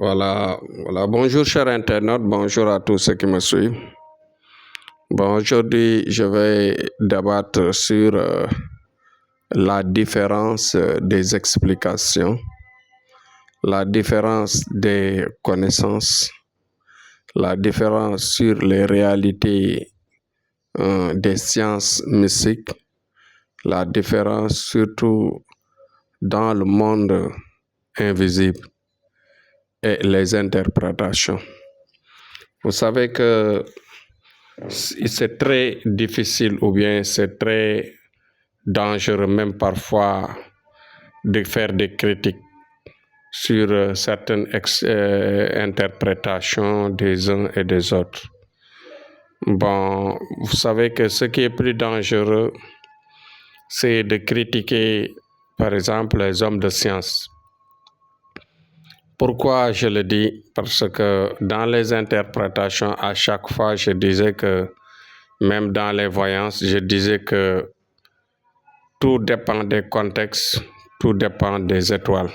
Voilà. Bonjour, chers internautes. Bonjour à tous ceux qui me suivent. Bon, aujourd'hui, je vais débattre sur la différence des explications, la différence des connaissances, la différence sur les réalités des sciences mystiques, la différence surtout dans le monde invisible et les interprétations. Vous savez que c'est très difficile ou bien c'est très dangereux même parfois de faire des critiques sur certaines interprétations des uns et des autres. Bon, vous savez que ce qui est plus dangereux, c'est de critiquer, par exemple, les hommes de science. Pourquoi je le dis? Parce que dans les interprétations, à chaque fois, je disais que, même dans les voyances, je disais que tout dépend des contextes, tout dépend des étoiles.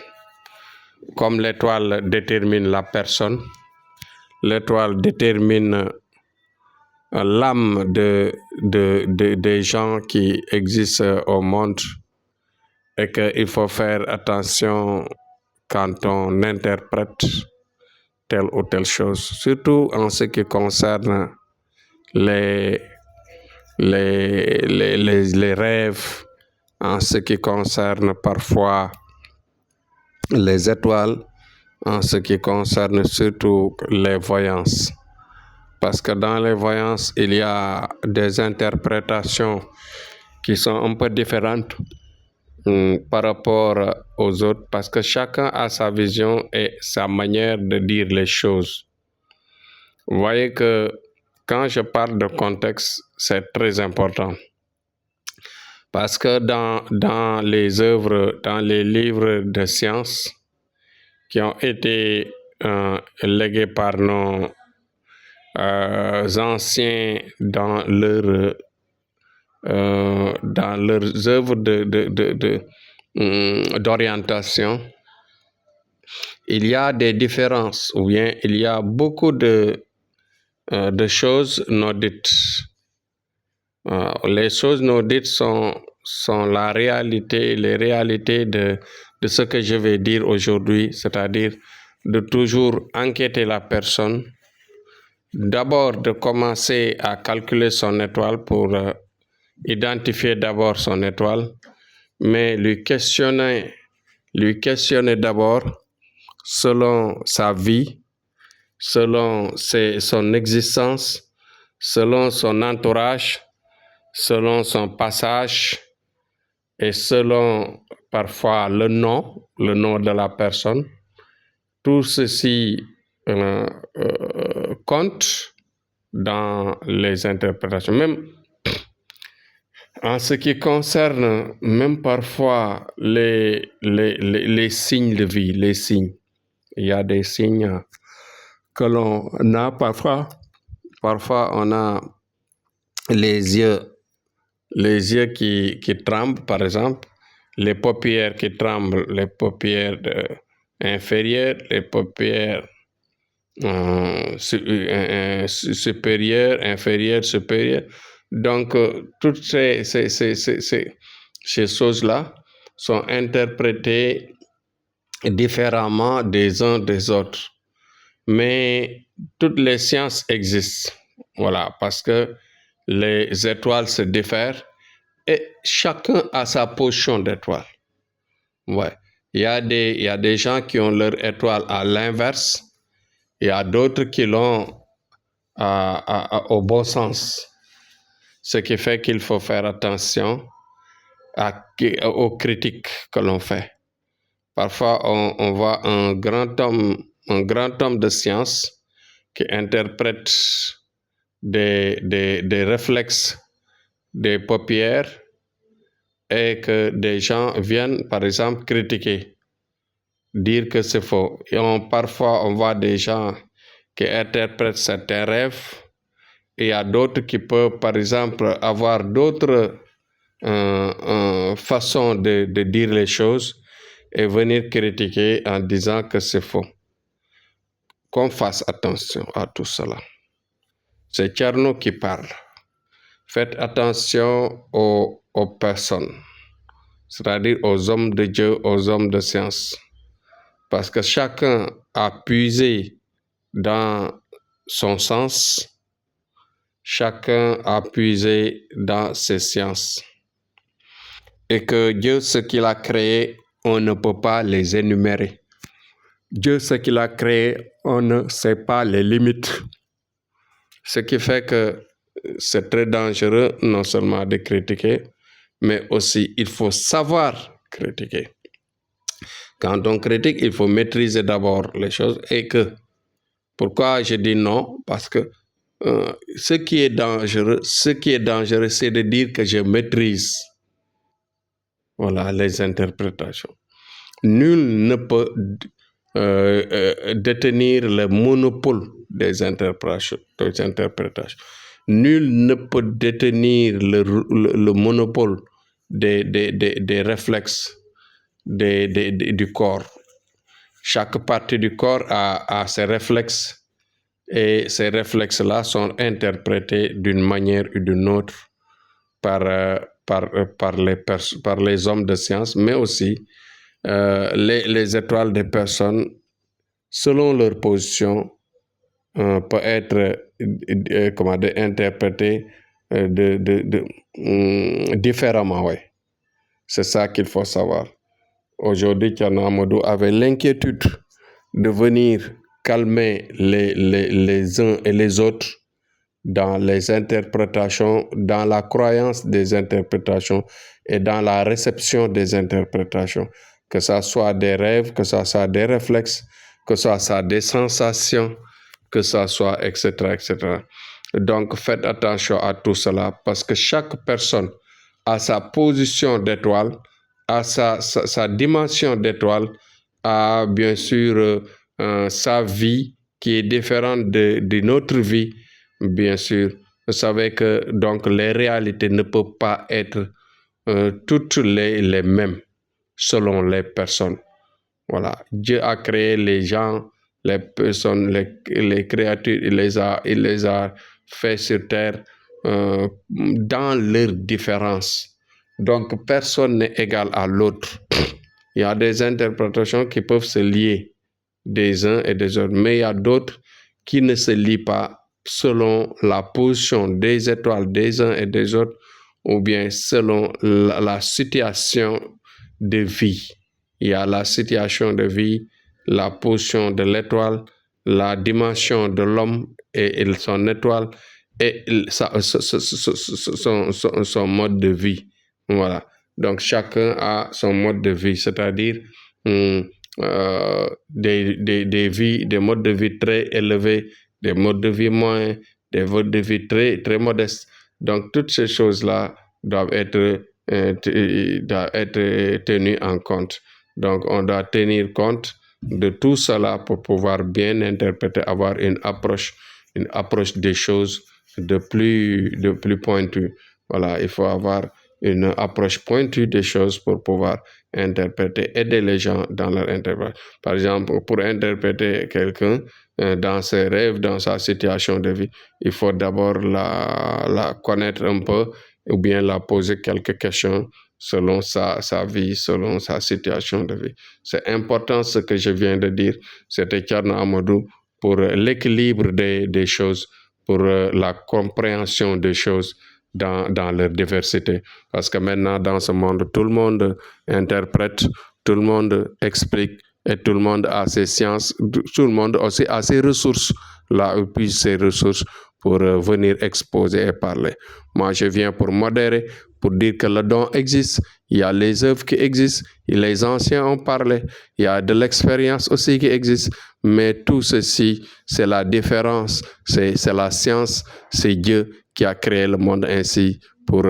Comme l'étoile détermine la personne, l'étoile détermine l'âme des gens qui existent au monde et qu'il faut faire attention quand on interprète telle ou telle chose, surtout en ce qui concerne les rêves, en ce qui concerne parfois les étoiles, en ce qui concerne surtout les voyances. Parce que dans les voyances, il y a des interprétations qui sont un peu différentes par rapport aux autres, parce que chacun a sa vision et sa manière de dire les choses. Vous voyez que quand je parle de contexte, c'est très important. Parce que dans les œuvres, dans les livres de sciences qui ont été légués par nos anciens dans leurs œuvres d'orientation, il y a des différences, ou bien il y a beaucoup de choses non dites. Les choses non dites sont la réalité, les réalités de ce que je vais dire aujourd'hui, c'est-à-dire de toujours enquêter la personne, d'abord de commencer à calculer son étoile pour identifier d'abord son étoile, mais lui questionner d'abord selon sa vie, selon son existence, selon son entourage, selon son passage et selon parfois le nom de la personne. Tout ceci compte dans les interprétations. Même en ce qui concerne même parfois les signes de vie, les signes. Il y a des signes que l'on a parfois. Parfois, on a les yeux qui tremblent, par exemple, les paupières qui tremblent, les paupières inférieures, les paupières supérieures, inférieures, supérieures. Donc, toutes ces choses-là sont interprétées différemment des uns des autres. Mais toutes les sciences existent. Voilà, parce que les étoiles se diffèrent et chacun a sa position d'étoile. Ouais. Il y a des gens qui ont leur étoile à l'inverse. Il y a d'autres qui l'ont au bon sens. Ce qui fait qu'il faut faire attention aux critiques que l'on fait. Parfois, on voit un grand homme de science qui interprète des réflexes des paupières et que des gens viennent, par exemple, critiquer, dire que c'est faux. Et parfois, on voit des gens qui interprètent certains rêves. Et il y a d'autres qui peuvent, par exemple, avoir d'autres façons de dire les choses et venir critiquer en disant que c'est faux. qu'on fasse attention à tout cela. C'est Thierno qui parle. Faites attention aux personnes, c'est-à-dire aux hommes de Dieu, aux hommes de science. Parce que chacun a puisé dans son sens, chacun a puisé dans ses sciences. Et que Dieu, ce qu'il a créé, on ne peut pas les énumérer. Dieu, ce qu'il a créé, on ne sait pas les limites. Ce qui fait que c'est très dangereux non seulement de critiquer, mais aussi il faut savoir critiquer. Quand on critique, il faut maîtriser d'abord les choses et que, pourquoi je dis non? Parce que ce qui est dangereux, c'est de dire que je maîtrise. Voilà les interprétations. Nul ne peut détenir le monopole des interprétations. Nul ne peut détenir le monopole des réflexes du corps. Chaque partie du corps a ses réflexes et ces réflexes-là sont interprétés d'une manière ou d'une autre par les hommes de science, mais aussi les étoiles des personnes, selon leur position, peut être interprétées différemment. Ouais. C'est ça qu'il faut savoir. Aujourd'hui, Thierno Amadou avait l'inquiétude de venir calmer les uns et les autres dans les interprétations, dans la croyance des interprétations et dans la réception des interprétations, que ce soit des rêves, que ce soit des réflexes, que ce soit des sensations, que ce soit, etc., etc. Donc, faites attention à tout cela parce que chaque personne a sa position d'étoile, a sa dimension d'étoile, a bien sûr sa vie qui est différente de notre vie. Bien sûr, vous savez que donc les réalités ne peuvent pas être toutes les mêmes selon les personnes. Voilà, Dieu a créé les gens, les personnes, les créatures, il les a fait sur terre dans leurs différences. Donc personne n'est égal à l'autre. Il y a des interprétations qui peuvent se lier des uns et des autres, mais il y a d'autres qui ne se lient pas selon la position des étoiles des uns et des autres, ou bien selon la situation de vie. Il y a la situation de vie, la position de l'étoile, la dimension de l'homme et son étoile, et son mode de vie. Voilà. Donc, chacun a son mode de vie, c'est-à-dire des modes de vie très élevés, des modes de vie moins, des modes de vie très, très modestes. Donc, toutes ces choses-là doivent être tenues en compte. Donc, on doit tenir compte de tout cela pour pouvoir bien interpréter, avoir une approche des choses de plus pointue. Voilà, il faut avoir une approche pointue des choses pour pouvoir interpréter, aider les gens dans leur interprétation. Par exemple, pour interpréter quelqu'un dans ses rêves, dans sa situation de vie, il faut d'abord la connaître un peu ou bien la poser quelques questions selon sa vie, selon sa situation de vie. C'est important ce que je viens de dire. C'était Thierno Amadou pour l'équilibre des choses, pour la compréhension des choses dans leur diversité. Parce que maintenant, dans ce monde, tout le monde interprète, tout le monde explique et tout le monde a ses sciences, tout le monde aussi a ses ressources, là où puisse ses ressources pour venir exposer et parler. Moi, je viens pour modérer, pour dire que le don existe, il y a les œuvres qui existent, les anciens ont parlé, il y a de l'expérience aussi qui existe, mais tout ceci, c'est la différence, c'est la science, c'est Dieu qui a créé le monde ainsi pour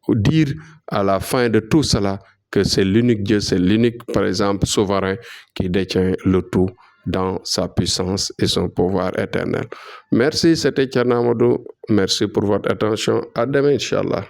dire à la fin de tout cela que c'est l'unique Dieu, c'est l'unique, par exemple, souverain qui détient le tout dans sa puissance et son pouvoir éternel. Merci, c'était Thierno Amadou. Merci pour votre attention. À demain, Inch'Allah.